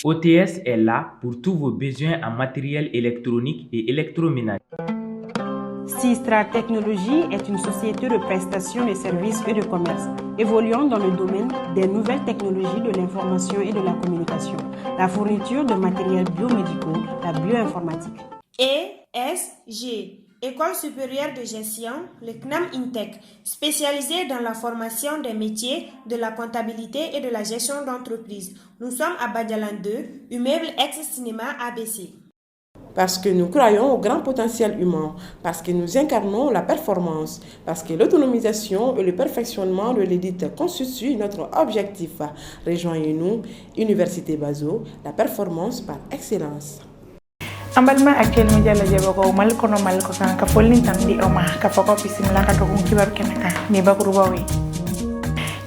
OTS est là pour tous vos besoins en matériel électronique et électroménager. Sistra Technologies est une société de prestation de services et de commerce, évoluant dans le domaine des nouvelles technologies de l'information et de la communication, la fourniture de matériels biomédicaux, la bioinformatique. ESG, École supérieure de gestion, le CNAM INTEC, spécialisée dans la formation des métiers de la comptabilité et de la gestion d'entreprise. Nous sommes à Badialan 2, immeuble ex-cinéma ABC. Parce que nous croyons au grand potentiel humain, parce que nous incarnons la performance, parce que l'autonomisation et le perfectionnement de l'édite constituent notre objectif. Rejoignez-nous, Université Bazo, la performance par excellence. Ambalma actuel media la jabo mal kono mal ko kan ka folin tan di oma ka fako bismillah ka to kibar kenaka ni bakuru bawi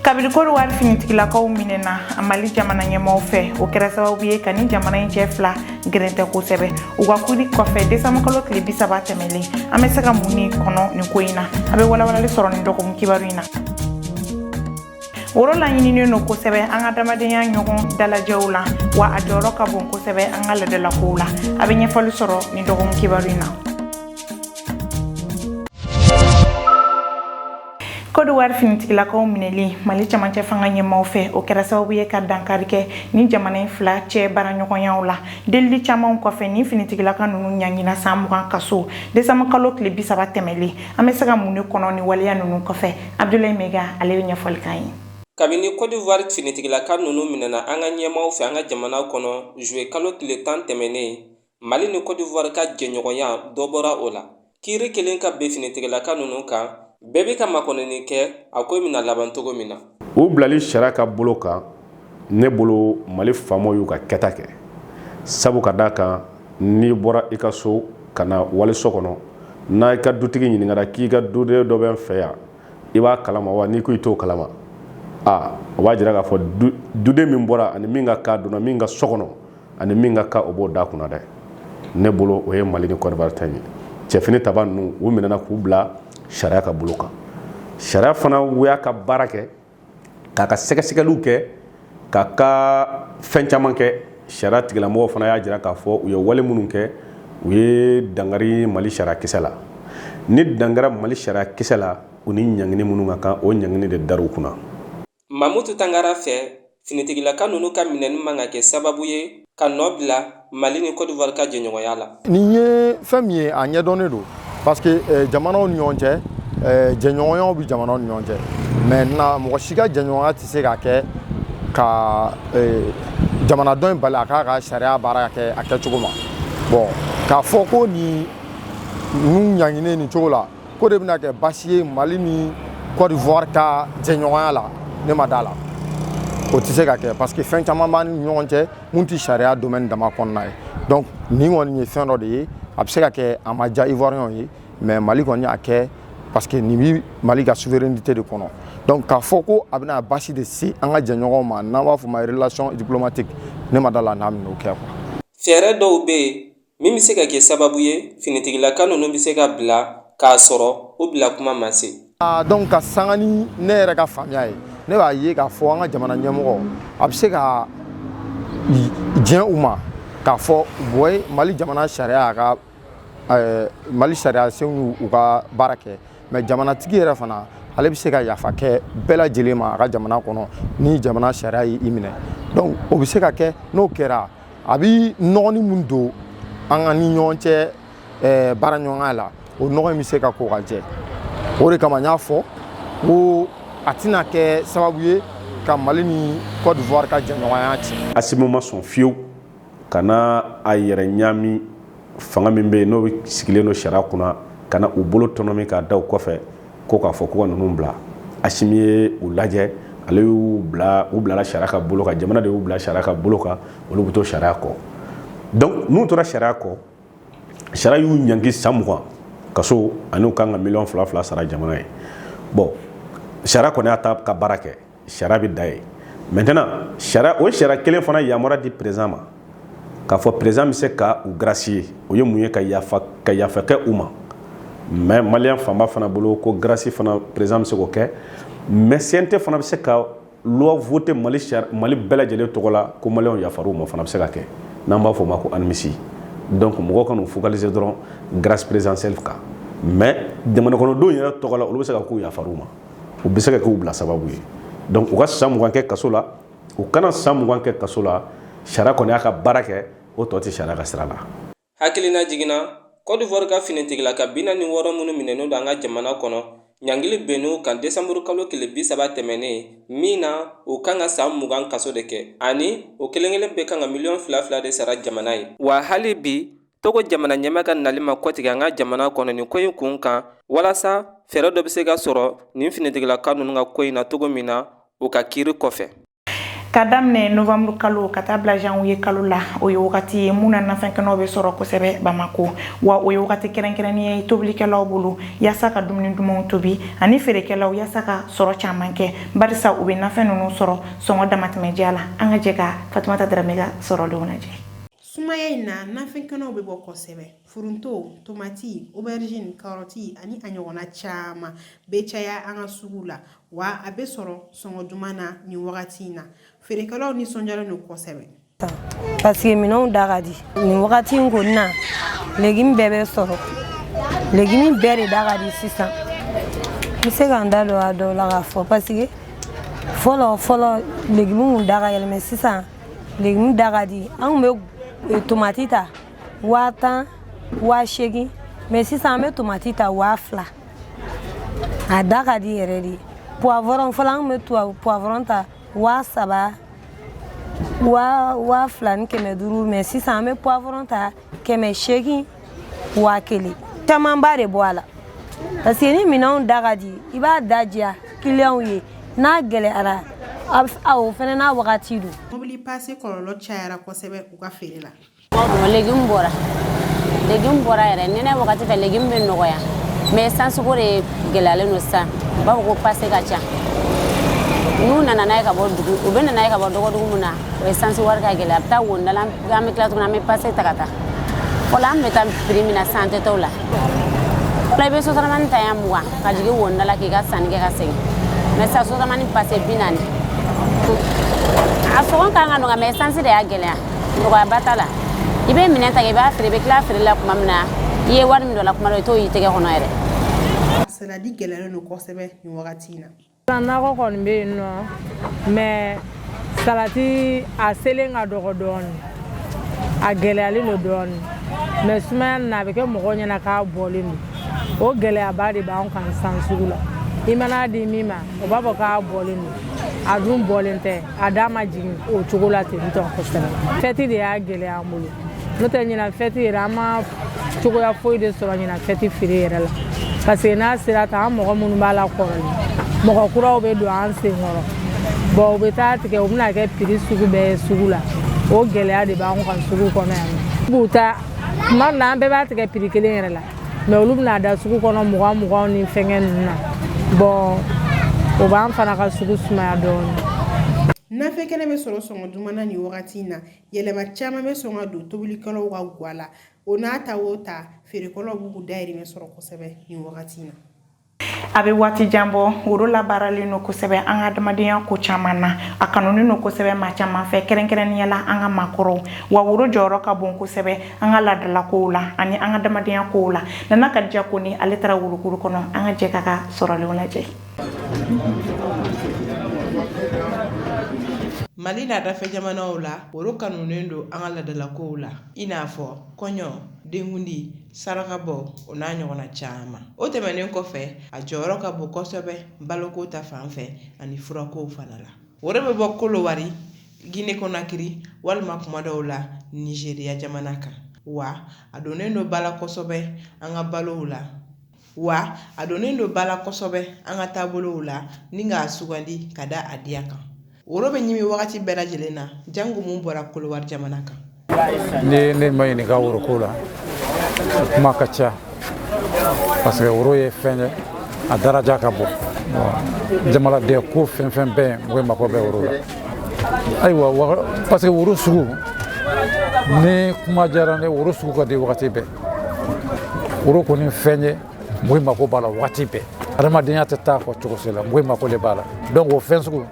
kabiri ko war finiti la ko minena amali jamana nyemo fe o kera sababu ye kani jamana chefla grente ko sebe o ga kudi ko fe desama ko lokli bisaba temeli amesaka muni kono ni koina abe wala le soro ni doko kibarina woro la nyini no ko sebe anga damadenya nyogon dala jawla wa adoro ka bon ko sebe anga la de la kula abe nyefalu soro ni doko kibarina kodu war finiti la ko mineli mali chama che fanga nyema ofe o kera sababu ye ka dankarike ni jamana fla che bara nyokonyawla delli chama ko fe ni finiti la kanunu nyangina samu kan kaso de sama kalo kle bisaba temeli amesaka munu kono ni waliya nunu ko fe Abdoulaye Mega ale nyefal kai kabini Côte d'Ivoire finitigila kan nunu minana anga ɲɛmaw fɛ anga jamana kɔnɔ juillet kalo tile 10 tɛmɛnen Mali ni Côte d'Ivoire ka jɛɲɔgɔnya dɔ bɔra o la kiiri kelen ka bɛn finitigila kan nunu kan bɛɛ bɛ ka makɔnɔni kɛ a ko mina laban cogo min na o bilali sariya ka bolo kan ne bolo Mali faamaw y'u ka kɛta kɛ sabu ka da kan n'i bɔra i ka so ka na waliso kɔnɔ n'a i ka dutigi ɲininkara k'i ka duden dɔ bɛ n fɛ yan i b'a kalama wa n'i ko i t'o kalama o b'a jira k'a fɔ duden min bɔra ani min ka ka donna min ka so kɔnɔ ani min ka ka o b'o da kunna dɛ ne bolo o ye Mali ni Côte d'Ivoire ta ye cɛfini taba ninnu u minɛna k'u bila sariya ka bolo kan sariya fana y'a ka baara kɛ k'a ka sɛgɛsɛgɛliw kɛ k'a ka fɛn caman kɛ sariya tigilamɔgɔw fana y'a jira k'a fɔ u ye wale minnu kɛ u ye dangari Mali sariya kisɛ la ni dangara Mali sariya kisɛ la u ni ɲangini minnu ka kan o ɲangini de dar'u kunna Mamutu Tangara fɛ finitigila kan nunu ka minɛni man ka kɛ sababu ye ka nɔ bila Mali ni Côte d'Ivoire ka jɛɲɔgɔnya la nin ye fɛn min ye a ɲɛdɔnnen don parce que jamanaw ni ɲɔgɔn cɛ jɛɲɔgɔnyaw bɛ jamanaw ni ɲɔgɔn cɛ maintenant mɔgɔ si ka jɛɲɔgɔnya tɛ se ka kɛ ka jamanadenw bali a k'a ka sariya baara kɛ a kɛcogo ma bon k'a fɔ ko nin ɲaŋinen nin cogo la ko de bɛna kɛ baasi ye Mali ni Côte d'Ivoire ka jɛɲɔgɔnya la ne ma d'a la o tɛ se ka kɛ parce que fɛn caman b'an ni ɲɔgɔn cɛ mun tɛ sariya domaine dama kɔnɔna ye donc nin kɔni ye fɛn dɔ de ye a bɛ se ka kɛ a ma diya Ivoirien ye mais Mali kɔni y'a kɛ parce que nin bɛ Mali ka souveraineté de kɔnɔ donc k'a fɔ ko a bɛna baasi de se an ka jɛɲɔgɔnw ma n'an b'a fɔ ma relation diplomatique ne ma d'a la n'a bɛna o kɛ quoi. Fɛɛrɛ dɔw bɛ yen min bɛ se ka kɛ sababu ye finitigila kan ninnu bɛ se ka bila k'a sɔrɔ o bila kuma ma se. Donc ka sanga ni ne yɛrɛ ka faamuya ye ne b'a ye k'a fɔ an ka jamana ɲɛmɔgɔ a bɛ se ka diɲɛ u ma k'a fɔ boy Mali jamana sariya ka Mali sariya senw u ka baara kɛ mais jamanatigi yɛrɛ fana ale bɛ se ka yafa kɛ bɛɛ lajɛlen ma a ka jamana kɔnɔ ni jamana sariya y'i minɛ donc o bɛ se ka kɛ n'o kɛra a bɛ nɔgɔni min don an ka ni ɲɔgɔn cɛ baara ɲɔgɔnya la o nɔgɔ in bɛ se ka ko ka jɛ o de kama n y'a fɔ ko a tɛna kɛ sababu ye ka Mali ni Côte d'Ivoire ka jɛɲɔgɔnya tiɲɛ. Asimu ma sɔn fiyewu ka na a yɛrɛ ɲami fanga min bɛ yen n'o sigilen don sariya kunna ka na u bolo tɔnɔ min k'a da u kɔfɛ ko k'a fɔ ko ka ninnu bila Asimi ye u lajɛ ale y'u bilala sariya ka bolo kan jamana de y'u bila sariya ka bolo kan olu bɛ to sariya kɔ donc n'u tora sariya kɔ sariya y'u ɲangi san 20 kaso ani kan ka miliyɔn 2 sara jamana ye bon sariya kɔni y'a ta ka baara kɛ sariya bɛ da ye maintenant o sariya kelen fana yamaruya di président ma k'a fɔ président bɛ se ka u gracier o ye mun ye ka yafa kɛ u ma mais malien fanba fana bolo ko grâce fana président bɛ se k'o kɛ mais CNT fana bɛ se ka loi voté Mali bɛɛ lajɛlen tɔgɔ la ko maliyɛnw yafar'u ma fana bɛ se ka kɛ n'an b'a fɔ o ma ko amnistie donc mɔgɔw ka n'u focaliser dɔrɔn grâce présidentielle kan mais jamana kɔnɔdenw yɛrɛ tɔgɔ la olu bɛ se ka k'u yafar'u ma u bɛ se ka k'u bila sababu ye donc u ka san 20 kɛ kaso la u kana san 20 kɛ kaso la sariya kɔni y'a ka baara kɛ o tɔ tɛ sariya ka sira la. hakilina jiginna Côte d'Ivoire ka finitigila ka 46 minnu minɛnen don an ka jamana kɔnɔ ɲangili bɛnn'u kan décembre kalo tile 30 tɛmɛnen min na u kan ka san 20 kaso de kɛ ani o kelen bɛɛ kan ka miliyɔn 2 de sara jamana ye wa hali bi Togo jamana ɲɛma ka nali ma kɔtigɛ an ka jamana kɔnɔ nin ko in kun kan walasa fɛɛrɛ dɔ bɛ se ka sɔrɔ nin finitigilaka ninnu ka ko in na cogo min na u ka kiiri kɔfɛ. Ka daminɛ novembre kalo ka taa bila janvier kalo la o ye wagati ye mun na nafɛnkɛnɛw bɛ sɔrɔ kosɛbɛ Bamako wa o ye wagati kɛrɛnkɛrɛnnen ye tobilikɛlaw bolo yaasa ka dumuni dumanw tobi ani feerekɛlaw yaasa ka sɔrɔ caman kɛ barisa u bɛ nafɛn ninnu sɔrɔ sɔngɔ damatɛmɛdiya la an ka jɛ ka Fatumata Darame ka sɔrɔlenw lajɛ. Sumaya in na nafɛnkɛnɛw bɛ bɔ kosɛbɛ furunto tomati aubergine karɔti ani a ɲɔgɔnna caman bɛ caya an ka sugu la wa a bɛ sɔrɔ sɔngɔ duman na nin wagati in na feerekɛlaw nisɔndiyalen don kosɛbɛ. Parce que minɛnw da ka di nin wagati in kɔni na légume bɛɛ bɛ sɔrɔ légume bɛɛ de da ka di sisan n bɛ se ka n da don a dɔw la k'a fɔ parce que fɔlɔ légume kun da ka yɛlɛmɛ sisan légume da ka di an kun bɛ tomati ta 10,000 8,000 mais sisan an bɛ tomati ta 2,000 a da ka di yɛrɛ de poivron fɔlɔ an kun bɛ poivron ta 3,000 2,000 ni 500 mais sisan an bɛ poivron ta 800 1,000 camanba de bɔ a la parce que ni minɛnw da ka di i b'a da diya clients ye n'a gɛlɛyara o fana n'a wagati don. Mobili passe kɔlɔlɔ cayara kosɛbɛ u ka feere la. Légume bɔra yɛrɛ nɛnɛ wagati fɛ légume bɛ nɔgɔya mais sansuko de gɛlɛyalen don sisan u b'a fɔ ko passe ka ca n'u nana n'a ye ka bɔ dugu u bɛ nana ye ka bɔ dɔgɔdugu min na o ye sansi wari ka gɛlɛya a bɛ taa wondala an bɛ tila tuguni an bɛ passe ta ka taa fɔlɔ an bɛ taa prix min na san tɛ t'o la fɔlɔ i bɛ sotaramani ta yan 20 ka jigin wondala k'i ka sanni kɛ ka segin mais sisan sotaramani passe 40 a sɔngɔ kan ka nɔgɔya mais sansi de y'a gɛlɛya nɔgɔyaba t'a la i bɛ minɛn ta i b'a feere i bɛ tila feere la tuma min na i ye wari min dɔ la kuma dɔ i t'o y'i tɛgɛ kɔnɔ yɛrɛ. Saladi gɛlɛyalen don kosɛbɛ nin wagati in na. Nakɔ kɔni bɛ yen nɔ mais salati a selen ka dɔgɔ dɔɔnin a gɛlɛyalen don dɔɔnin mais sumaya nin a bɛ kɛ mɔgɔw ɲɛna k'a bɔlen don o gɛlɛyaba de b'an kan san sugu la i mana di min ma o b'a fɔ k'a bɔlen don a dun bɔlen tɛ a da ma jigin o cogo la ten tɔ kosɛbɛ fɛti de y'a gɛlɛya an bolo n'o tɛ ɲina fɛti yɛrɛ an ma cogoya foyi de sɔrɔ ɲina fɛti feere yɛrɛ la parce que n'a sera tan an mɔgɔ minnu b'a la kɔrɔlen mɔgɔ kuraw bɛ don an sen kɔrɔ bon u bɛ taa tigɛ u bɛna kɛ prix sugu bɛɛ ye sugu la o gɛlɛya de b'an kan sugu kɔnɔ yan nɔ b'u ta tuma dɔ la an bɛɛ b'a tigɛ prix kelen yɛrɛ la mais olu bɛna da sugu kɔnɔ 20 ni fɛngɛ ninnu na bon o b'an fana ka sugu sumaya dɔɔnin. Nafɛnkɛnɛ bɛ sɔrɔ sɔngɔ duman na nin wagati in na yɛlɛma caman bɛ sɔn ka don tobilikɛlaw ka guwa la o n'a ta o ta feerekɛlaw b'u k'u dahirimɛ sɔrɔ kosɛbɛ nin wagati in na. A bɛ waati jan bɔ woro labaaralen don kosɛbɛ an ka adamadenya ko caman na a kanunen don kosɛbɛ maa caman fɛ kɛrɛnkɛrɛnnenya la an ka maakɔrɔw wa woro jɔyɔrɔ ka bon kosɛbɛ an ka laadalakow la ani an ka adamadenya kow la Nana Kadija Kone ale taara worokuru kɔnɔ an ka jɛ k'a ka sɔrɔlenw lajɛ. Mali laadafɛ jamanaw la woro kanunen don an ka laadalakow la i n'a fɔ kɔɲɔ denkundi sarakabɔ o n'a ɲɔgɔnna caman o tɛmɛnen kɔfɛ a jɔyɔrɔ ka bon kosɛbɛ baloko ta fanfɛ ani furakow fana la woro bɛ bɔ Kolowari Guinée Conakry walima kuma dɔw la Nigeria jamana kan wa a donnen don bala kosɛbɛ an ka balow la wa a donnen don bala kosɛbɛ an ka taabolow la ni k'a sugandi ka da a diya kan woro bɛ ɲimi wagati bɛɛ lajɛlen na jango mun bɔra Kolowari jamana kan ne ma ɲininka woroko la kuma ka ca parce que woro ye fɛn ye a daraja ka bon jamanaden ko fɛn fɛn bɛɛ mɔgɔ mako bɛ woro la ayiwa parce que woro sugu ni kuma diyara ne woro sugu ka di wagati bɛɛ woro kɔni fɛn ye mɔgɔ mako b'a la wagati bɛɛ adamadenya tɛ taa fɔ cogo si la mɔgɔ mako de b'a la donc o fɛn sugu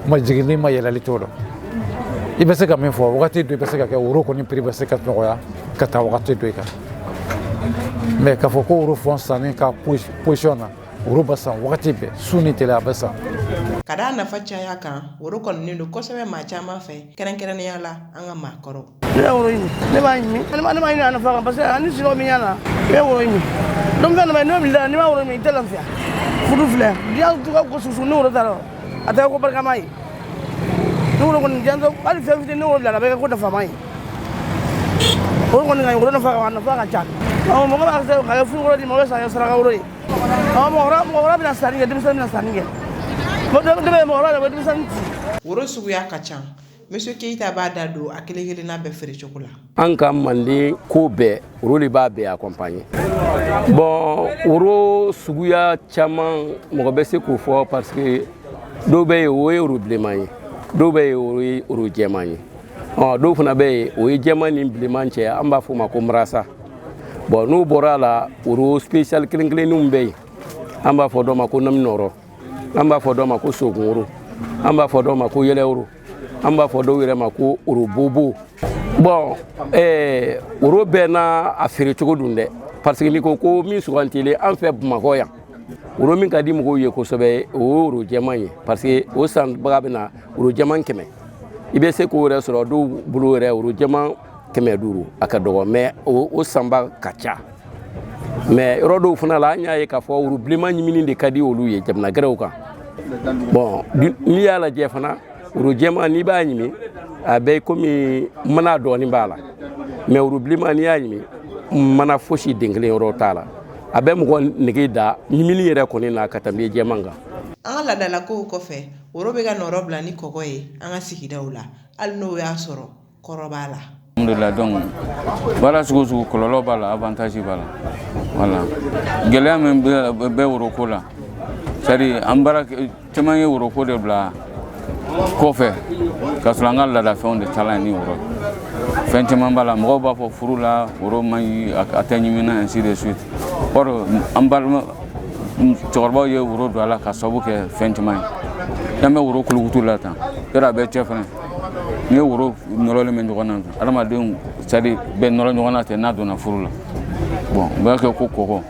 ma jiginni ma yɛlɛli t'o dɔn i bɛ se ka min fɔ wagati dɔ i bɛ se ka kɛ woro kɔni prix bɛ se ka nɔgɔya ka taa wagati dɔ i kan mais k'a fɔ ko woro fɔ sanni ka position na woro bɛ san wagati bɛɛ su ni tele a bɛ san ka da nafa caya kan woro kɔni don kosɛbɛ maa caman fɛ kɛrɛnkɛrɛnnenya la an ka maakɔrɔw ne woro ɲimi ne b'a ɲimi ne b'a ɲini a nafa kan parce que ani sinɔgɔ min ɲana i bɛ woro ɲimi donc fɛn dɔ bɛ yen n'o wulila n'i b'a woro ɲimi i tɛ lafiya fudu filɛ n'i y'a to ka ko susu ni woro t'a la a tɛ kɛ ko barikama ye ni woro kɔni diɲɛ hali fɛn fitinin ni woro bila a bɛ kɛ ko nafama ye woro kɔni ka ɲi woro nafa ka ca mɔgɔ b'a kɛ ka kɛ furu woro di ma o bɛ san kɛ saraka woro ye mɔgɔkɔrɔba bɛna sanni kɛ denmisɛnnin bɛna sanni kɛ woro suguya ka ca Monsieur Keita b'a da don a kelen-kelenna bɛɛ feere cogo la an ka manden ko bɛɛ woro de b'a bɛɛ accompagner bon woro suguya caman mɔgɔ bɛ se k'o fɔ parce que dɔw bɛ yen o ye woro bilenman ye dɔw bɛ yen o ye woro jɛman ye dɔw fana bɛ yen o ye jɛman ni bilenman cɛ an b'a fɔ o ma ko marasa bon n'o bɔra a la woro spécial kelen-kelenninw bɛ yen an b'a fɔ dɔ ma ko naminɔrɔ an b'a fɔ dɔ ma ko sogun woro an b'a fɔ dɔ ma ko yɛlɛ woro an b'a fɔ dɔw yɛrɛ ma ko woro bobo bon woro bɛɛ n'a a feere cogo dun dɛ parce que n'i ko ko min sugantile an fɛ Bamakɔ yan woro min ka di mɔgɔw ye kosɛbɛ o ye woro jɛman ye parce que o sanbaga bɛ na woro jɛman 100 i bɛ se k'o yɛrɛ sɔrɔ dɔw bolo yɛrɛ woro jɛman 500 a ka dɔgɔ mais o sanba ka ca mais yɔrɔ dɔw fana la an y'a ye k'a fɔ woro bilenman ɲimini de ka di olu ye jamana gɛrɛw kan bon n'i y'a lajɛ fana woro jɛman n'i b'a ɲimi a bɛ komi mana dɔɔni b'a la mais woro bilenman n'i y'a ɲimi mana fosi den kelen yɔrɔ t'a la a bɛ mɔgɔ nege da ɲimini yɛrɛ kɔni na ka tɛmɛ jɛman kan an ka ladalakow kɔfɛ woro bɛ ka nɔrɔ bila ni kɔgɔ ye an ka sigidaw la hali n'o y'a sɔrɔ kɔrɔ b'a la alhamdulillah donc baara sugu sugu kɔlɔlɔ b'a la avantage b'a la voilà gɛlɛya min bɛ woroko la c'est à dire an baara caman ye woroko de bila kɔfɛ ka sɔrɔ an ka laadafɛnw de taala ni woro fɛn caman b'a la mɔgɔw b'a fɔ furu la woro man ɲi a tɛ ɲimina ainsi de suite or an balima cɛkɔrɔbaw ye woro don a la ka sababu kɛ fɛn caman ye an bɛ woro kulukutu la tan yɔrɔ a bɛ cɛ fɛnɛ n'i ye woro nɔrɔlen bɛ ɲɔgɔn na adamadenw c'est à dire bɛɛ nɔrɔ ɲɔgɔn na ten n'a donna furu la bon u b'a kɛ ko kɔgɔ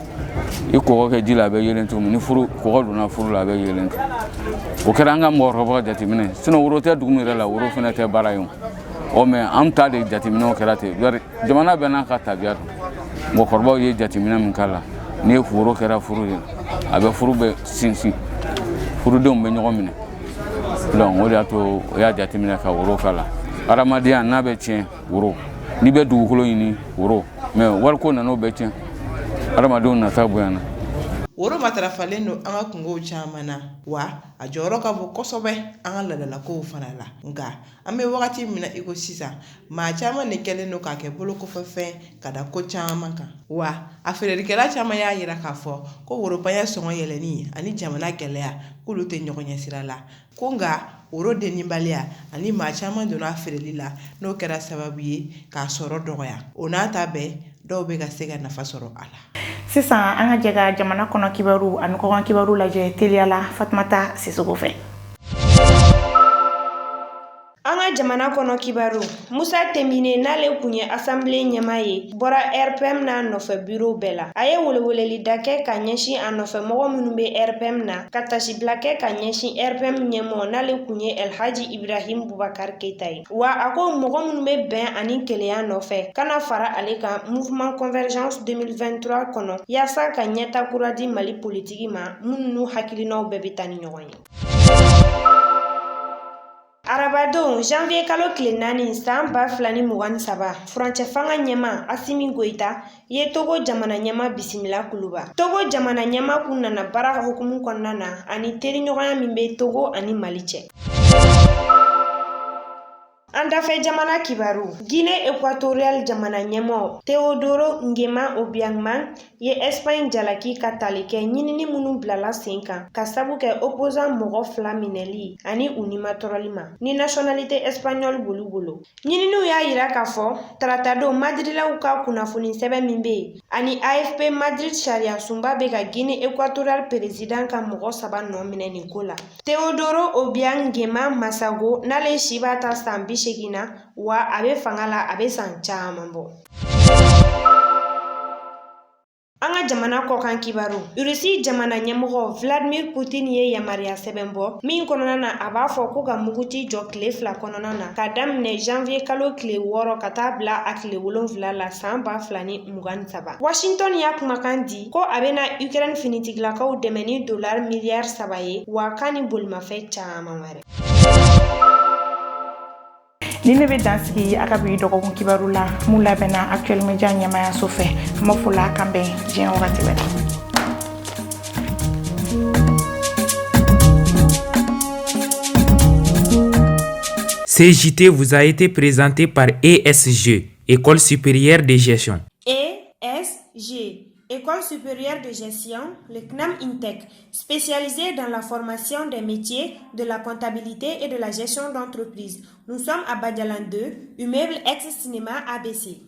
i kɔgɔ kɛ ji la a bɛ yelen cogo min ni furu kɔgɔ donna furu la a bɛ yelen ten o kɛra an ka mɔgɔkɔrɔbaw ka jateminɛ sinon woro tɛ dugu min yɛrɛ la woro fɛnɛ tɛ baara ye o mais an ta de jateminɛw kɛra ten jamana bɛɛ n'a ka tabiya don mɔgɔkɔrɔbaw ye jateminɛ min k'a la ni ye woro kɛra furu ye a bɛ furu bɛ sinsin furudenw bɛ ɲɔgɔn minɛ donc o de y'a to o y'a jateminɛ ka woro k'a la adamadenya n'a bɛ tiɲɛ woro n'i bɛ dugukolo ɲini woro mais wariko nan'o bɛɛ tiɲɛ adamadenw nata bonyana woro matarafalen don an ka kungow caman na wa a jɔyɔrɔ ka bon kosɛbɛ an ka ladalakow fana la nka an bɛ wagati min na i ko sisan maa caman de kɛlen don k'a kɛ bolokɔfɛfɛn ka da ko caman kan wa a feerelikɛla caman y'a yira k'a fɔ ko worobanya sɔngɔ yɛlɛni ani jamana gɛlɛya k'olu tɛ ɲɔgɔn ɲɛ sira la ko nka woro denninbaliya ani maa caman donna a feereli la n'o kɛra sababu ye k'a sɔrɔ dɔgɔya o n'a ta bɛɛ dɔw bɛ ka se ka nafa sɔrɔ a la sisan an ka jɛ ka jamana kɔnɔ kibaru ani kɔkan kibaru lajɛ teliya la Fatumata Sisoko fɛ an ka jamana kɔnɔ kibaru Musa Temine n'ale kun ye assemblée ɲɛmaa ye bɔra RPM n'a nɔfɛ bureau bɛɛ la a ye weleweleli da kɛ ka ɲɛsin a nɔfɛ mɔgɔ minnu bɛ RPM na ka tasibila kɛ ka ɲɛsin RPM ɲɛmɔgɔ n'ale kun ye Elhaji Ibrahim Boubacar Keita ye wa a ko mɔgɔ minnu bɛ bɛn ani kelenya nɔfɛ kana fara ale kan mouvement convergence 2023 kɔnɔ yaasa ka ɲɛta kura di Mali politiki ma minnu n'u hakilinaw bɛɛ bɛ taa ni ɲɔgɔn ye Arabadon janvier kalo tile 4 san 2023 furancɛ fanga ɲɛma Asimi Goita ye Togo jamana ɲɛma bisimila kuluba Togo jamana ɲɛma kun nana baara hukumu kɔnɔna na ani teri ɲɔgɔnya min bɛ Togo ani Mali cɛ Andafe jamana kibaru. Guinée équatoriale jamana nyemo. Teodoro Ngema Obiangman ye Espagne jalaki katalike nyinini munu blala senkan. Kasabu ke opposant mogo flamineli ani unimatoralima. Ni nationalité espagnole bulu bulu. Nyininu ya yira kafo tratado Madrila uka kunafuni sebe mimbe. Ani AFP Madrid sharia sumba beka Guinée équatoriale président ka mogo saba nomine Nicola. Teodoro Obiang Ngema Masago nale shibata sambi shegina wa abe fangala abe san caman bɔ. An ka jamana kɔkan kibaru. Rusi jamana ɲɛmɔgɔ Vladimir Putin ye yamaruya sɛbɛn bɔ min kɔnɔna na a b'a fɔ ko ka muguti jɔ tile 2 kɔnɔna na ka daminɛ janvier kalo tile 6 ka taa bila a tile 7 la san 2023. Washington y'a kumakan di ko a bɛna Ukraine finitigilakaw dɛmɛ ni $3 miliyari 3 ye wa k'a ni bolimafɛn caman wɛrɛ. Ni ne bɛ dansigi a ka bi dɔgɔkun kibaru la mun labɛnna Actuel Media ɲɛmaayaso fɛ an b'a fɔ la kan bɛn diɲɛ wagati wɛrɛ. CJT vous a été présenté par ESG, École supérieure de gestion. ESG, École supérieure de gestion, le CNAM INTEC, spécialisé dans la formation des métiers de la comptabilité et de la gestion d'entreprise. Nous sommes à Badialan 2, immeuble ex-cinéma ABC.